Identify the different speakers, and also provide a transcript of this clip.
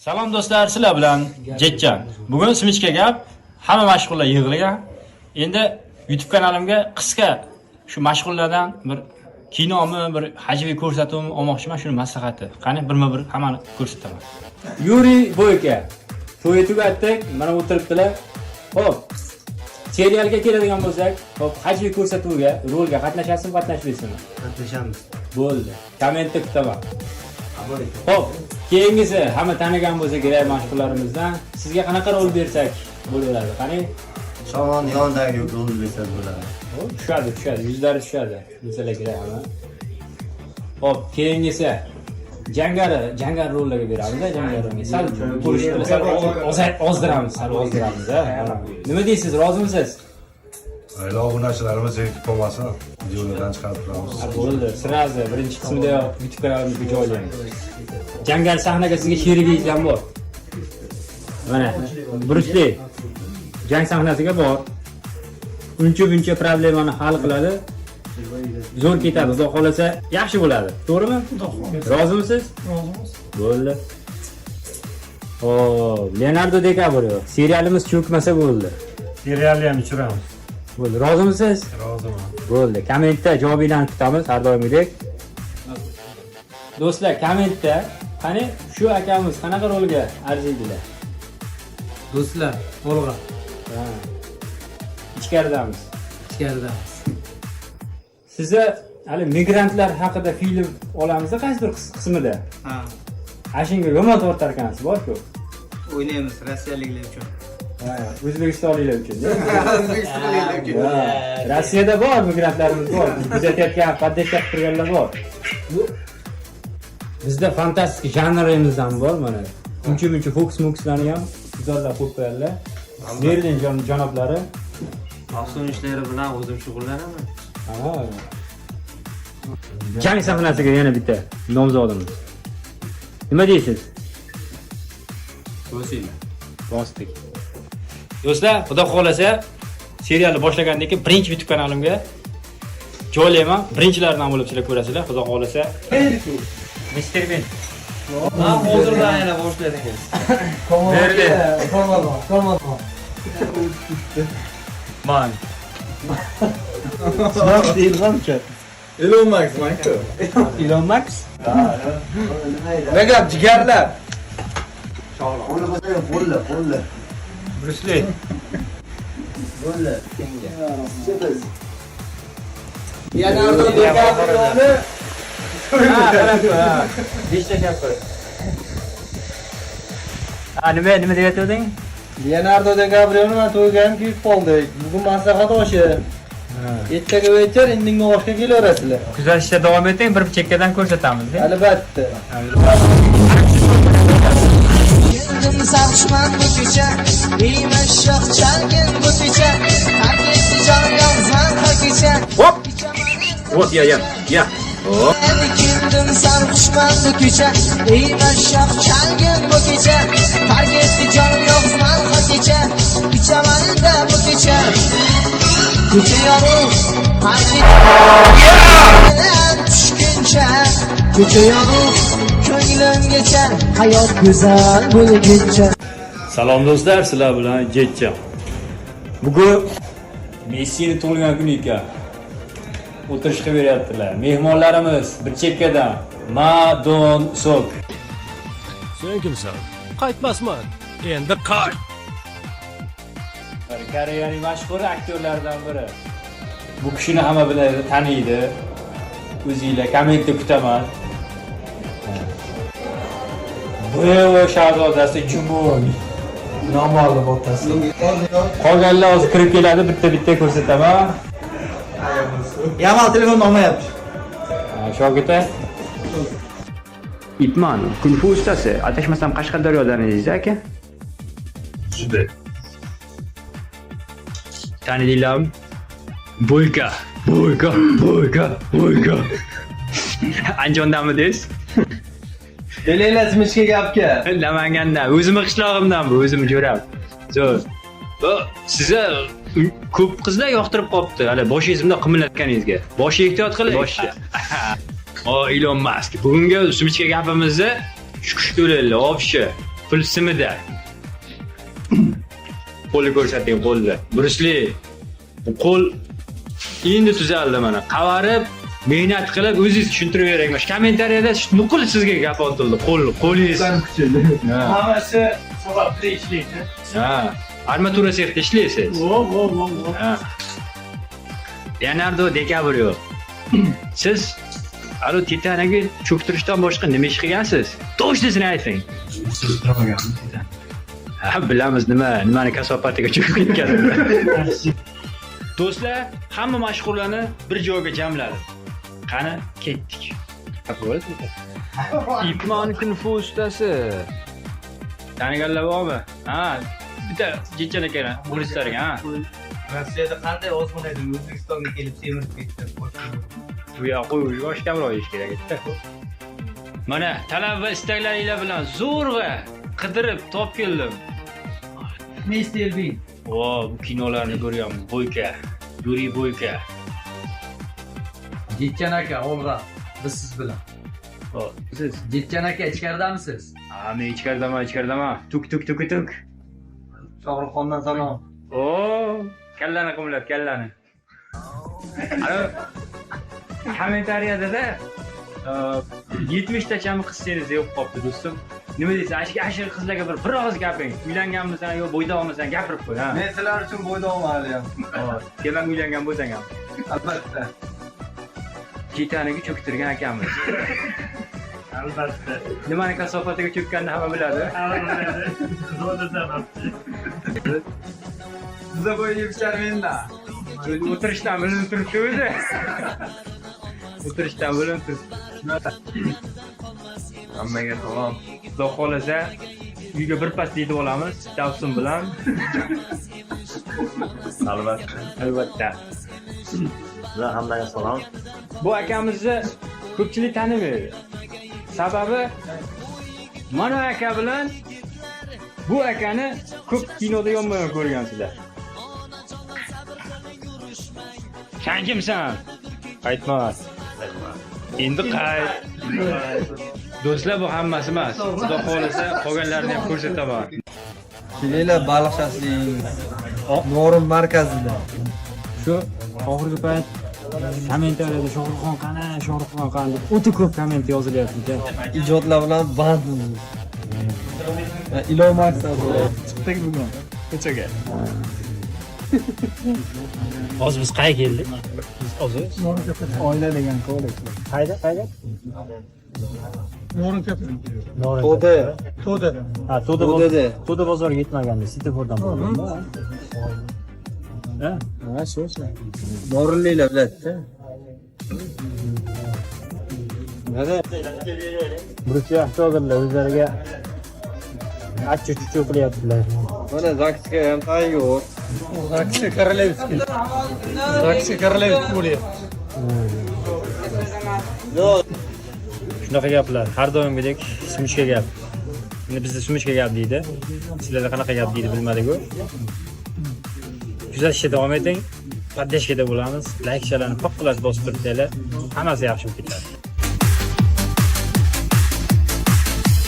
Speaker 1: Salom do'stlar, sizlar bilan Jetjan. Bugun Simichka gap, hamma mashg'ullar yig'ilgan. Endi YouTube kanalimga qisqa shu mashg'ullardan bir kinomi, bir hajviy ko'rsatuvmi olmoqchiman, shuni maslahati. Qani birma-bir hammani ko'rsataman. Yuriy Boyka. To'y tugatdik, mana o'tiribdilar. Xo'p. Serialga keladigan bo'lsak, xo'p, hajviy ko'rsatuvga, rolga qatnashasizmi, qatnashmaysizmi?
Speaker 2: Qatnashamiz.
Speaker 1: Bo'ldi. Kommentda kutaman. Xo'p, keyingisi hamma tanigan bo'lsa kerak mashg'ullarimizdan sizga qanaqa rol bersak bo'laveradi? Qani?
Speaker 2: Shovon yonidagi rol bersak bo'ladi.
Speaker 1: Xo'p, tushadi, yuzlari tushadi. Mesela kerak hamma. Xo'p, keyingisi jangar rollarga beramiz, jangarlarga. Sal ko'rishni sal ozdiramiz, Nima deysiz, rozimisiz?
Speaker 3: Ayollar narsalarimiz yetib qolmasin, videolardan chiqarib turamiz.
Speaker 1: Bo'ldi, sirazi birinchi qismida YouTube kanalimizga joylaymiz. Jangar sahnaga sizga sherigingiz ham bor. Mana Bruce Lee jang sahnasiga bor. Uncha problemani hal qiladi. Zo'r ketadi, xudo xolasa yaxshi bo'ladi. To'g'rimi? Rozimisiz? Rozimiz. Bo'ldi. Leonardo DiCaprio serialimiz cho'kmasa bo'ldi.
Speaker 3: Serialni ham tushiramiz.
Speaker 1: Bo'ldi, rozimisiz?
Speaker 3: Roziman.
Speaker 1: Bo'ldi. Kommentda javobinglarni kutamiz har doimgidek. Do'stlar, kommentda qani shu akamiz qanaqa rolga arziydilar?
Speaker 4: Do'stlar, Olg'a.
Speaker 1: Ha. Ichkaridamiz.
Speaker 4: Ichkaridamiz.
Speaker 1: Sizni hali migrantlar haqida film olamiz qaysi bir qismida?
Speaker 4: Ha.
Speaker 1: Ashunga yomon tortar ekansiz, bor-ku.
Speaker 4: O'ynaymiz rossiyaliklar uchun.
Speaker 1: Ha, o'zbekistonliklar uchun.
Speaker 4: O'zbekistonliklar uchun.
Speaker 1: Rossiyada bor migrantlarimiz bor. Kuzatayotgan, poddetkab turganlar bor. Bizda fantastik janrimizdan bor mana. Uncha fokus-mukslarni ham sizlar qo'yib qo'yadilar. Berlin janoblari.
Speaker 4: Afsun ishlari bilan o'zim shug'ullanaman.
Speaker 1: Ha. Jang sahnasiga yana bitta nomzodimiz. Nima deysiz? Bosdik. Do'stlar, xudo xolasa serialni boshlagandan keyin birinchi YouTube kanalimga joylayman. Birinchilardan bo'lib sizlar ko'rasizlar, xudo xolasa. Mr. Ben.
Speaker 4: Ha, hozirdan yana boshladik.
Speaker 1: Berdi.
Speaker 4: Komand.
Speaker 1: Man.
Speaker 2: Smoq deyilgancha.
Speaker 4: Elon Musk manku.
Speaker 1: Elon Musk.
Speaker 4: Mega jigarlar.
Speaker 2: Qo'li bo'lsa qo'lli.
Speaker 1: Bruce Lee.
Speaker 2: Qo'lli.
Speaker 4: Leonardo DiCaprioni
Speaker 1: Ishlashyapti. Nima deyotding?
Speaker 4: Leonardo DiCaprioni men to'yga ham kiyib qoldik. Bugun maslahat oshi. Ertaga večer indinga oshga kelaverasizlar.
Speaker 1: Kuzatishda davom eting, bir chekkadan ko'rsatamiz.
Speaker 4: Albatta.
Speaker 5: Kendim sarxushman bu kecha, bemashshoq chalgin bu kecha, haqiqiy jonim yolg'izman har kecha.
Speaker 1: Hop! Вот я.
Speaker 5: Kendim sarxushman bu kecha, bemashshoq chalgin bu kecha, haqiqiy jonim yolg'izman har kecha. Ichaman-da bu kecha. Kecha yorug', haqiqiy tushguncha, kecha yorug'. Ko'nglimgacha hayot go'zal bo'lguncha.
Speaker 1: Salom do'stlar, sizlar bilan Jetjan. Bugun Messining tug'ilgan kuni ekan. O'tirishga beryaptilar. Mehmonlarimiz bir chekkadan Madon Sok.
Speaker 6: Sen kimsan? Qaytmasman. Endi qayt.
Speaker 1: Koreyaning mashhur aktyorlaridan biri. Bu kishini hamma biladi, taniydi. O'zingizlar kommentda kutaman. Boyo shahzodasi Jumon.
Speaker 4: Noma'lum otasi.
Speaker 1: Qolganlar hozir kirib keladi, bitta ko'rsataman.
Speaker 4: Yamal telefon olmayapti.
Speaker 1: Shogirda Itman, kung fu ustasi. Adashmasam Qashqadaryodan edingiz aka?
Speaker 3: Shunday.
Speaker 1: Tanidinglarmi? Boyka. Andijondanmidingiz?
Speaker 4: Delanglar Simichka gapga.
Speaker 1: Namangandan, o'zimning qishlog'imdan bu, o'zim jo'ram. Zo'r. Sizga ko'p qizlar yoqtirib qopti. Hali boshingiz bunday qimillatganingizga. Boshi ehtiyot qiling. Boshi. Elon Musk. Bugungi Simichka gapimizda shu to'langlar, obshi. pul simida. Qo'lni ko'rsating, qo'lni. Brusli. Bu qo'l endi tuzaldi mana. Qavarib, mehnat qilib o'zingiz tushuntirib bering. Mana kommentariyada nuqul sizga gap otildi. Qo'lingiz.
Speaker 4: Hammasi sababli ishlaydi.
Speaker 1: Ha, armatura sexda ishlaysiz. Ha. Leonardo DiCaprio. Siz alo Titanic cho'ktirishdan boshqa nima ish qilgansiz? To'g'risini ayting. Ha, bilamiz nimani kasofatiga cho'kib ketganini. Do'stlar, hamma mashhurlarni bir joyga jamladim. Qani, ketdik. Ipmon kung-fu ustasi. Taniganlar bormi? Ha, bitta jechana kerak, polislarga, ha.
Speaker 4: Rossiyada qanday ozmonaydi O'zbekistonga kelib semirib ketdi.
Speaker 1: Bu yoqqa yosh kamroq ish kerak edi. Mana talab va istaklaringiz bilan zo'rg'a qidirib topib keldim.
Speaker 4: Mr. Bean.
Speaker 1: O, bu kinolarni ko'ryapman. Bo'yka, Yuriy Bo'yka.
Speaker 7: Jetjan aka, olg'a, biz siz bilan.
Speaker 1: O, siz
Speaker 7: Jetjan aka, ichkaridamisiz?
Speaker 1: Ha, men ichkaridaman. Tuk.
Speaker 4: Shohruxxondan salom.
Speaker 1: O, kallani qimlab, kallani. Ana kommentariyada 70 tachami qizsangiz yo'q qopti do'stim. Nima deysiz? Ashir qizlarga bir og'iz gaping. Uylanganmisan yo bo'ydoqmisan gapirib qo'y, ha.
Speaker 4: Men sizlar uchun bo'ydoqman hali ham.
Speaker 1: Demak uylangan bo'lsang ham.
Speaker 4: Albatta.
Speaker 1: Titanic cho'ktirgan akamiz.
Speaker 4: Albatta.
Speaker 1: Nimani kasofatiga cho'kkanini hamma biladi.
Speaker 4: Biza bo'yiga bichar
Speaker 1: O'tirishdan bilinib turibdi o'zi. O'tirishdan bilinib turibdi. Hammaga salom. Xudo xolasa uyga bir pas yetib olamiz, tavsim bilan. Albatta.
Speaker 2: Sizlar hammaga salom.
Speaker 1: Bu akamizni ko'pchilik tanimaydi. Sababi mana aka bilan bu akani ko'p kinoda yonma-yon ko'rgansizlar. Sen kimsan? Qaytmas. Endi qayt. Do'stlar, bu hammasi emas. Xudo xolasa qolganlarini ham ko'rsataman.
Speaker 4: Kelinglar baliqchasining Norin markazida.
Speaker 1: Shu oxirgi payt kommentariyada Shohruxxon qani deb o'ta ko'p komment yozilyapti ekan.
Speaker 4: Ijodlar bilan band. Ilon Maskdan chiqdik bugun ko'chaga.
Speaker 1: Hozir biz qayerga keldik? Hozir
Speaker 4: Oila degan kollektiv.
Speaker 1: qayda?
Speaker 4: To'da.
Speaker 1: Ha, To'da bozoriga yetmaganmiz. Sitefordan bordim. Ha?
Speaker 4: Ha, shu. Norinliklar biladi-da.
Speaker 1: Burchi avtomobillar o'zlariga achchu-chuchu qilyaptilar.
Speaker 4: Mana Zakska ham tayyor. Zakska Korolevskiy. Zakska Korolevskiy bo'lyapti.
Speaker 1: Shunaqa gaplar. Har doimgidek sumishka gap. Endi bizda sumishka gap deydi. Sizlarda qanaqa gap deydi bilmadik-ku. Kuzatishda davom eting. Poddeshkada bo'lamiz. Like, sharani poqqilab bosib turibsizlar. Hammasi yaxshi bo'lib ketadi.